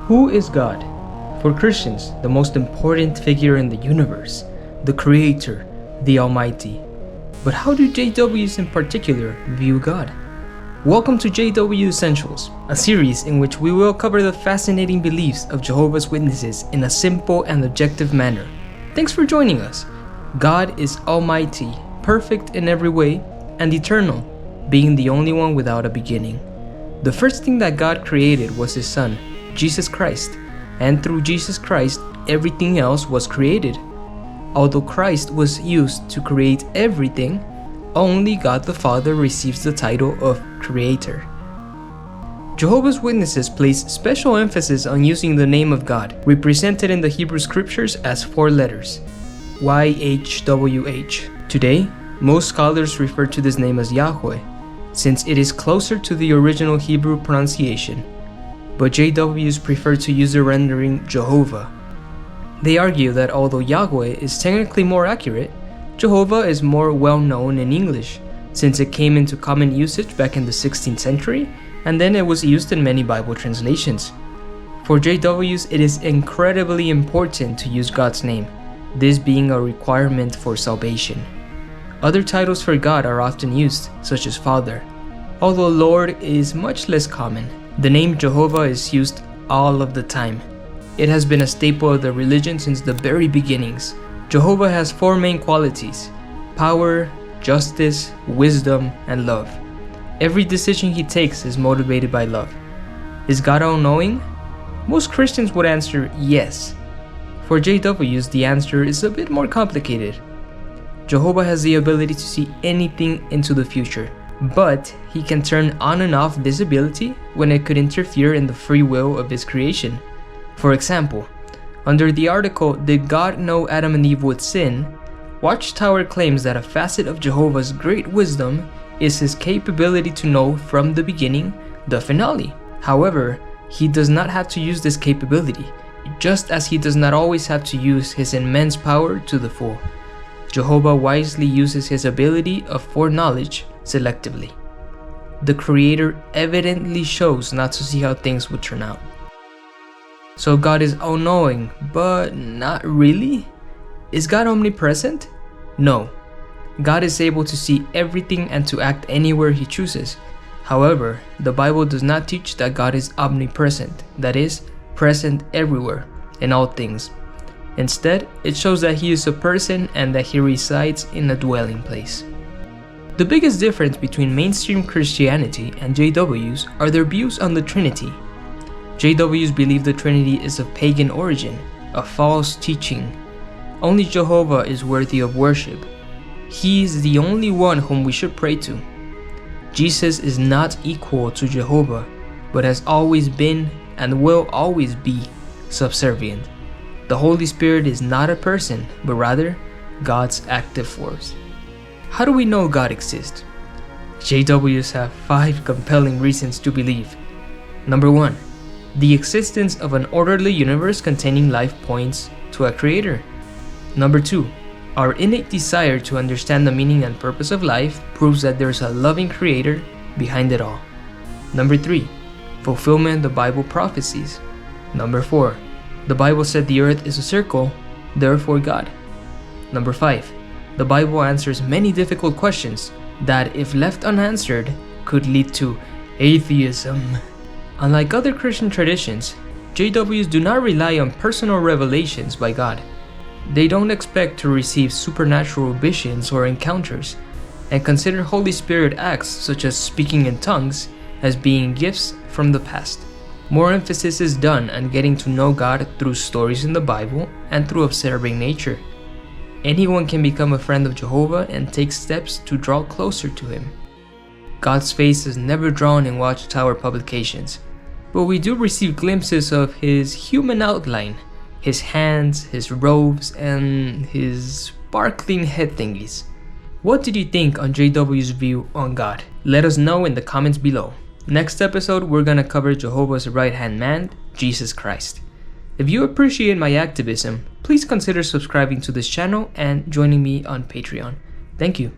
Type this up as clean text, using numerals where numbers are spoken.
Who is God? For Christians, the most important figure in the universe, the Creator, the Almighty. But how do JWs in particular view God? Welcome to JW Essentials, a series in which we will cover the fascinating beliefs of Jehovah's Witnesses in a simple and objective manner. Thanks for joining us. God is Almighty, perfect in every way, and eternal, being the only one without a beginning. The first thing that God created was His Son, Jesus Christ, and through Jesus Christ, everything else was created. Although Christ was used to create everything, only God the Father receives the title of Creator. Jehovah's Witnesses place special emphasis on using the name of God, represented in the Hebrew Scriptures as 4 letters, YHWH. Today, most scholars refer to this name as Yahweh, since it is closer to the original Hebrew pronunciation, but JWs prefer to use the rendering Jehovah. They argue that although Yahweh is technically more accurate, Jehovah is more well known in English, since it came into common usage back in the 16th century, and then it was used in many Bible translations. For JWs, it is incredibly important to use God's name, this being a requirement for salvation. Other titles for God are often used, such as Father, although Lord is much less common. The name Jehovah is used all of the time. It has been a staple of the religion since the very beginnings. Jehovah has 4 main qualities: power, justice, wisdom, and love. Every decision he takes is motivated by love. Is God all-knowing? Most Christians would answer yes. For JWs, the answer is a bit more complicated. Jehovah has the ability to see anything into the future, but he can turn on and off this ability when it could interfere in the free will of his creation. For example, under the article, "Did God Know Adam and Eve Would Sin?" Watchtower claims that a facet of Jehovah's great wisdom is his capability to know from the beginning the finale. However, he does not have to use this capability, just as he does not always have to use his immense power to the full. Jehovah wisely uses his ability of foreknowledge selectively. The Creator evidently chose not to see how things would turn out. So God is all-knowing, but not really? Is God omnipresent? No. God is able to see everything and to act anywhere he chooses. However, the Bible does not teach that God is omnipresent, that is, present everywhere, in all things. Instead, it shows that he is a person and that he resides in a dwelling place. The biggest difference between mainstream Christianity and JWs are their views on the Trinity. JWs believe the Trinity is of pagan origin, a false teaching. Only Jehovah is worthy of worship. He is the only one whom we should pray to. Jesus is not equal to Jehovah, but has always been and will always be subservient. The Holy Spirit is not a person, but rather God's active force. How do we know God exists? JWs have 5 compelling reasons to believe. Number 1. The existence of an orderly universe containing life points to a creator. Number 2. Our innate desire to understand the meaning and purpose of life proves that there's a loving creator behind it all. Number 3. Fulfillment of the Bible prophecies. Number 4. The Bible said the earth is a circle, therefore God. Number 5. The Bible answers many difficult questions that, if left unanswered, could lead to atheism. Unlike other Christian traditions, JWs do not rely on personal revelations by God. They don't expect to receive supernatural visions or encounters, and consider Holy Spirit acts such as speaking in tongues as being gifts from the past. More emphasis is done on getting to know God through stories in the Bible and through observing nature. Anyone can become a friend of Jehovah and take steps to draw closer to him. God's face is never drawn in Watchtower publications, but we do receive glimpses of his human outline, his hands, his robes, and his sparkling head thingies. What did you think on JW's view on God? Let us know in the comments below. Next episode, we're gonna cover Jehovah's right-hand man, Jesus Christ. If you appreciate my activism, please consider subscribing to this channel and joining me on Patreon. Thank you.